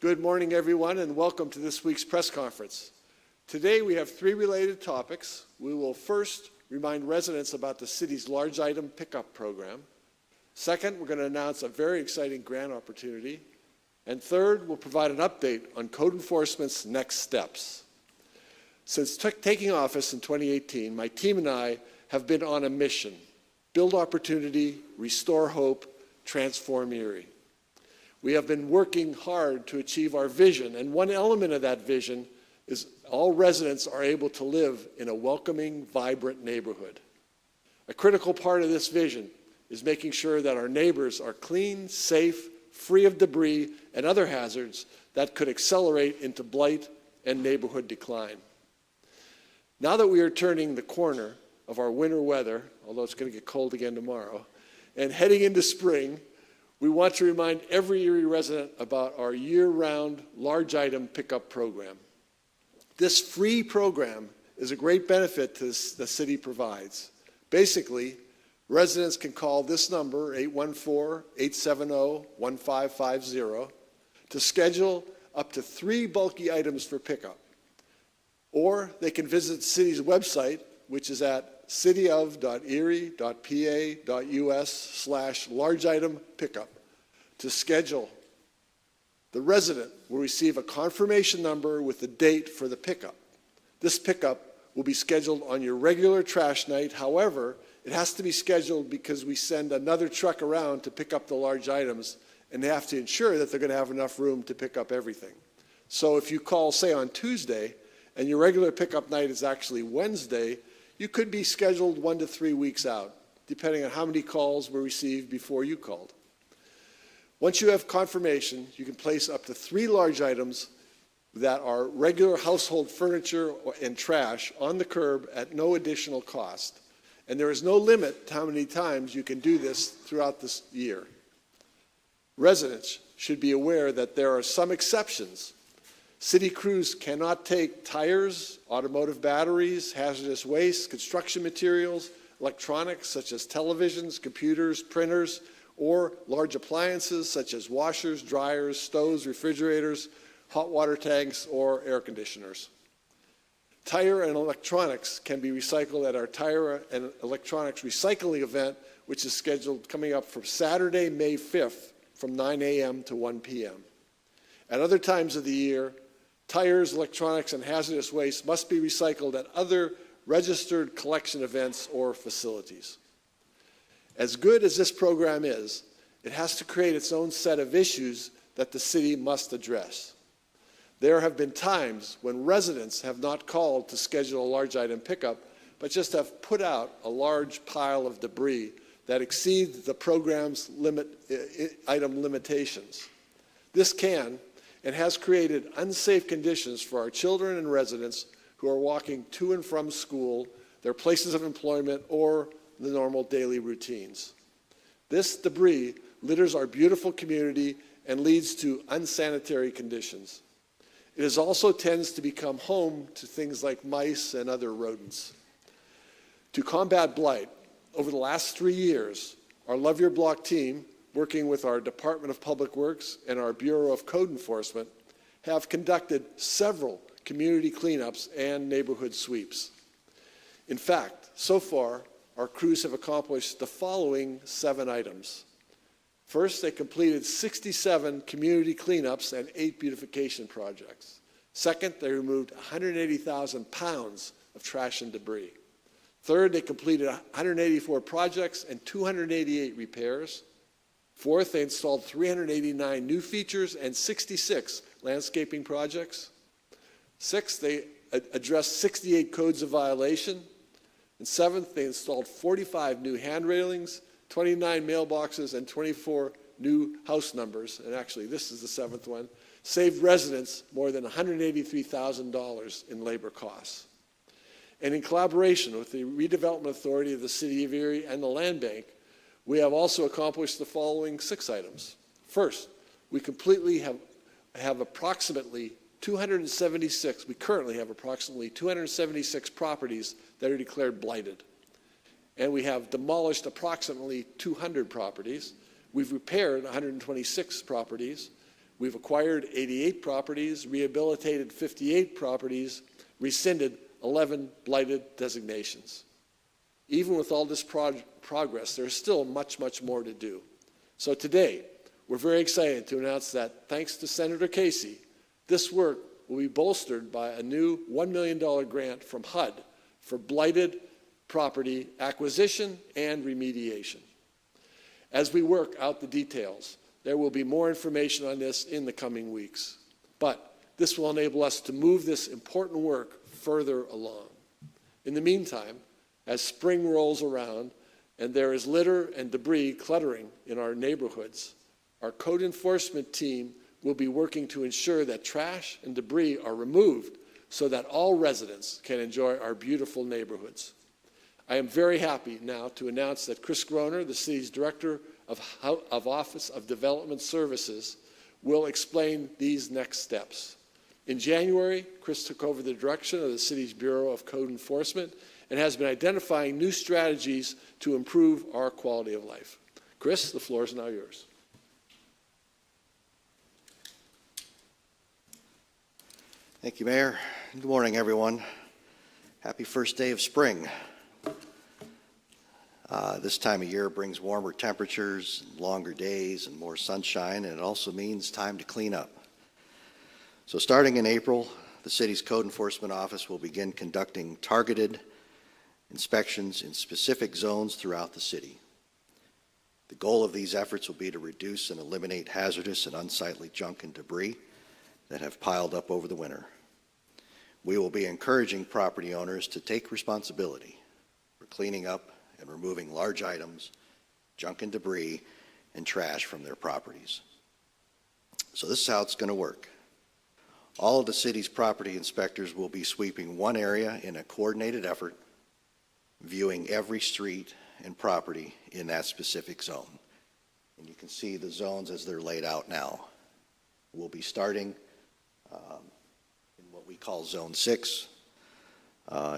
Good morning, everyone, and welcome to this week's press conference. Today, we have three related topics. We will first remind residents about the city's large item pickup program. Second, we're going to announce a very exciting grant opportunity. And third, we'll provide an update on code enforcement's next steps. Since taking office in 2018, my team and I have been on a mission: build opportunity, restore hope, transform Erie. We have been working hard to achieve our vision, and one element of that vision is all residents are able to live in a welcoming, vibrant neighborhood. A critical part of this vision is making sure that our neighbors are clean, safe, free of debris and other hazards that could accelerate into blight and neighborhood decline. Now that we are turning the corner of our winter weather, although it's going to get cold again tomorrow, and heading into spring, we want to remind every Erie resident about our year-round large item pickup program. This free program is a great benefit the city provides. Basically, residents can call this number, 814-870-1550, to schedule up to 3 bulky items for pickup. Or they can visit the city's website, which is at cityof.erie.pa.us/large item pickup, to schedule. The resident will receive a confirmation number with the date for the pickup. This pickup will be scheduled on your regular trash night. However, it has to be scheduled because we send another truck around to pick up the large items, and they have to ensure that they're going to have enough room to pick up everything. So if you call, say, on Tuesday, and your regular pickup night is actually Wednesday, you could be scheduled 1 to 3 weeks out, depending on how many calls were received before you called. Once you have confirmation, you can place up to 3 large items that are regular household furniture and trash on the curb at no additional cost. And there is no limit to how many times you can do this throughout this year. Residents should be aware that there are some exceptions. City crews cannot take tires, automotive batteries, hazardous waste, construction materials, electronics such as televisions, computers, printers, or large appliances such as washers, dryers, stoves, refrigerators, hot water tanks, or air conditioners. Tire and electronics can be recycled at our tire and electronics recycling event, which is scheduled coming up for Saturday, May 5th from 9 a.m. to 1 p.m. At other times of the year, tires, electronics, and hazardous waste must be recycled at other registered collection events or facilities. As good as this program is, it has to create its own set of issues that the city must address. There have been times when residents have not called to schedule a large item pickup, but just have put out a large pile of debris that exceeds the program's item limitations. This can and has created unsafe conditions for our children and residents who are walking to and from school, their places of employment, or the normal daily routines. This debris litters our beautiful community and leads to unsanitary conditions. It also tends to become home to things like mice and other rodents. To combat blight, over the last 3 years, our Love Your Block team, working with our Department of Public Works and our Bureau of Code Enforcement, have conducted several community cleanups and neighborhood sweeps. In fact, so far, our crews have accomplished the following 7 items. First, they completed 67 community cleanups and 8 beautification projects. Second, they removed 180,000 pounds of trash and debris. Third, they completed 184 projects and 288 repairs. Fourth, they installed 389 new features and 66 landscaping projects. Sixth, they addressed 68 codes of violation. And seventh, they installed 45 new hand railings, 29 mailboxes, and 24 new house numbers. And actually, this is the 7th one. Saved residents more than $183,000 in labor costs. And in collaboration with the Redevelopment Authority of the City of Erie and the Land Bank, we have also accomplished the following 6 items. First, we completely have approximately 276, we currently have approximately 276 properties that are declared blighted. And we have demolished approximately 200 properties. We've repaired 126 properties. We've acquired 88 properties, rehabilitated 58 properties, rescinded 11 blighted designations. Even with all this progress, there's still much, much more to do. So today, we're very excited to announce that thanks to Senator Casey, this work will be bolstered by a new $1 million grant from HUD for blighted property acquisition and remediation. As we work out the details, there will be more information on this in the coming weeks. But this will enable us to move this important work further along. In the meantime, as spring rolls around and there is litter and debris cluttering in our neighborhoods, our code enforcement team will be working to ensure that trash and debris are removed so that all residents can enjoy our beautiful neighborhoods. I am very happy now to announce that Chris Groner, the city's Director of Office of Development Services, will explain these next steps. In January, Chris took over the direction of the city's Bureau of Code Enforcement and has been identifying new strategies to improve our quality of life. Chris, the floor is now yours. Thank you, Mayor. Good morning, everyone. Happy first day of spring. This time of year brings warmer temperatures, longer days, and more sunshine, and it also means time to clean up. So starting in April, the city's Code Enforcement Office will begin conducting targeted inspections in specific zones throughout the city. The goal of these efforts will be to reduce and eliminate hazardous and unsightly junk and debris that have piled up over the winter. We will be encouraging property owners to take responsibility for cleaning up and removing large items, junk and debris, and trash from their properties. So this is how it's going to work. All of the city's property inspectors will be sweeping one area in a coordinated effort, viewing every street and property in that specific zone. And you can see the zones as they're laid out now. We'll be starting in what we call Zone 6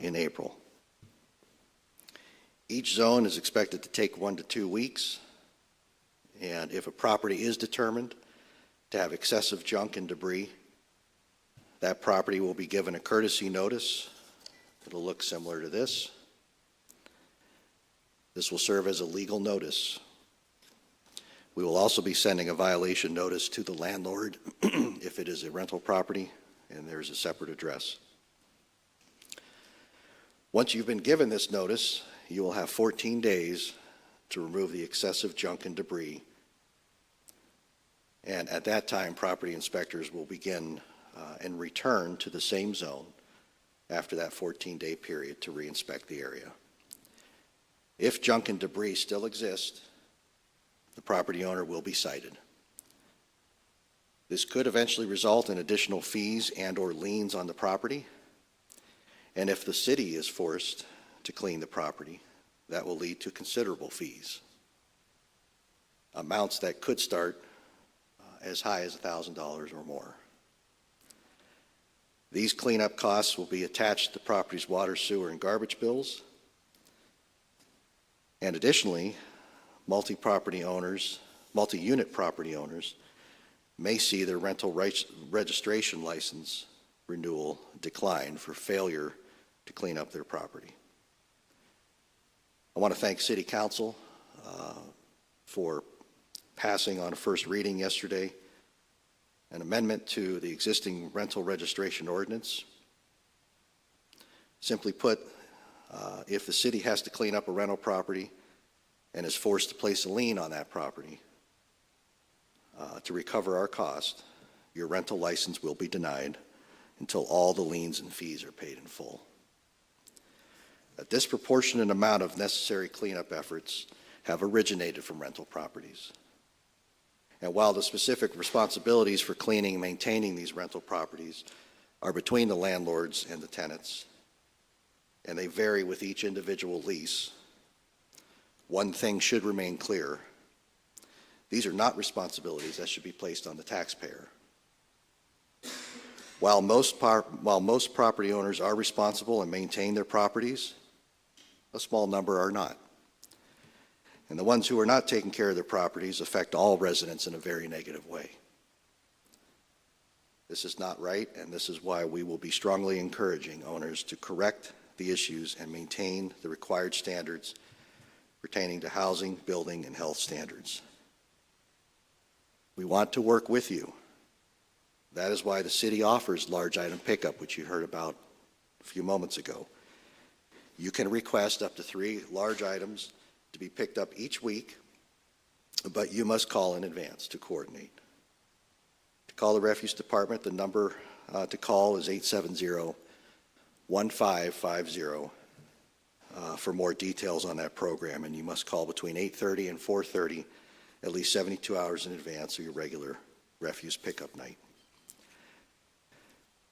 in April. Each zone is expected to take 1 to 2 weeks, and if a property is determined to have excessive junk and debris, that property will be given a courtesy notice. It'll look similar to this. This will serve as a legal notice. We will also be sending a violation notice to the landlord if it is a rental property and there's a separate address. Once you've been given this notice, you will have 14 days to remove the excessive junk and debris. And at that time, property inspectors will begin and return to the same zone after that 14-day period to re-inspect the area. If junk and debris still exist, the property owner will be cited. This could eventually result in additional fees and/or liens on the property. And if the city is forced to clean the property, that will lead to considerable fees, amounts that could start as high as $1,000 or more. These cleanup costs will be attached to the property's water, sewer, and garbage bills. And additionally, multi-unit property owners may see their rental registration license renewal decline for failure to clean up their property. I want to thank City Council for passing on a first reading yesterday an amendment to the existing rental registration ordinance. Simply put, if the city has to clean up a rental property and is forced to place a lien on that property to recover our cost, your rental license will be denied until all the liens and fees are paid in full. A disproportionate amount of necessary cleanup efforts have originated from rental properties. And while the specific responsibilities for cleaning and maintaining these rental properties are between the landlords and the tenants, and they vary with each individual lease, one thing should remain clear. These are not responsibilities that should be placed on the taxpayer. While most property owners are responsible and maintain their properties, a small number are not. And the ones who are not taking care of their properties affect all residents in a very negative way. This is not right, and this is why we will be strongly encouraging owners to correct the issues and maintain the required standards pertaining to housing, building, and health standards. We want to work with you. That is why the city offers large item pickup, which you heard about a few moments ago. You can request up to 3 large items to be picked up each week, but you must call in advance to coordinate. To call the refuse department, the number to call is 870-1550 for more details on that program, and you must call between 8:30 and 4:30 at least 72 hours in advance of your regular refuse pickup night.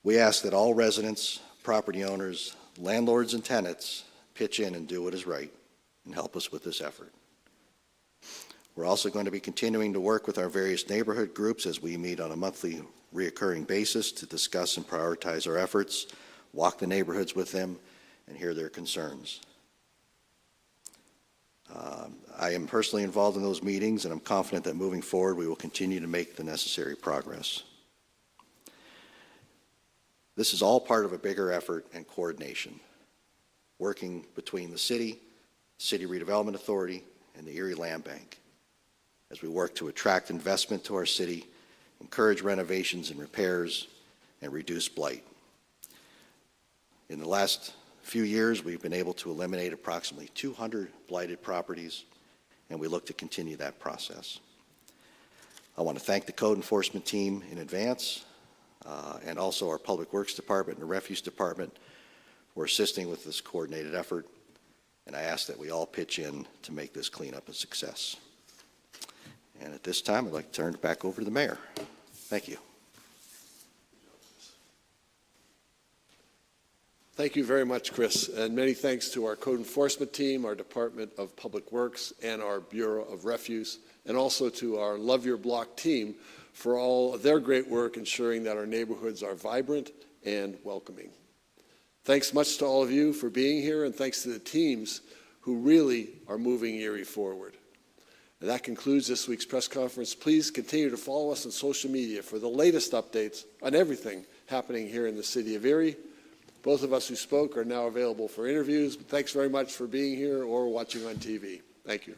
We ask that all residents, property owners, landlords, and tenants pitch in and do what is right and help us with this effort. We're also going to be continuing to work with our various neighborhood groups as we meet on a monthly reoccurring basis to discuss and prioritize our efforts, walk the neighborhoods with them, and hear their concerns. I am personally involved in those meetings, and I'm confident that moving forward we will continue to make the necessary progress. This is all part of a bigger effort and coordination, working between the City Redevelopment Authority, and the Erie Land Bank as we work to attract investment to our city, encourage renovations and repairs, and reduce blight. In the last few years, we've been able to eliminate approximately 200 blighted properties, and we look to continue that process. I want to thank the code enforcement team in advance, and also our Public Works Department and the Refuse Department for assisting with this coordinated effort, and I ask that we all pitch in to make this cleanup a success. And at this time, I'd like to turn it back over to the mayor. Thank you. Thank you very much, Chris, and many thanks to our code enforcement team, our Department of Public Works, and our Bureau of Refuse, and also to our Love Your Block team for all of their great work ensuring that our neighborhoods are vibrant and welcoming. Thanks much to all of you for being here, and thanks to the teams who really are moving Erie forward. And that concludes this week's press conference. Please continue to follow us on social media for the latest updates on everything happening here in the city of Erie. Both of us who spoke are now available for interviews. Thanks very much for being here or watching on TV. Thank you.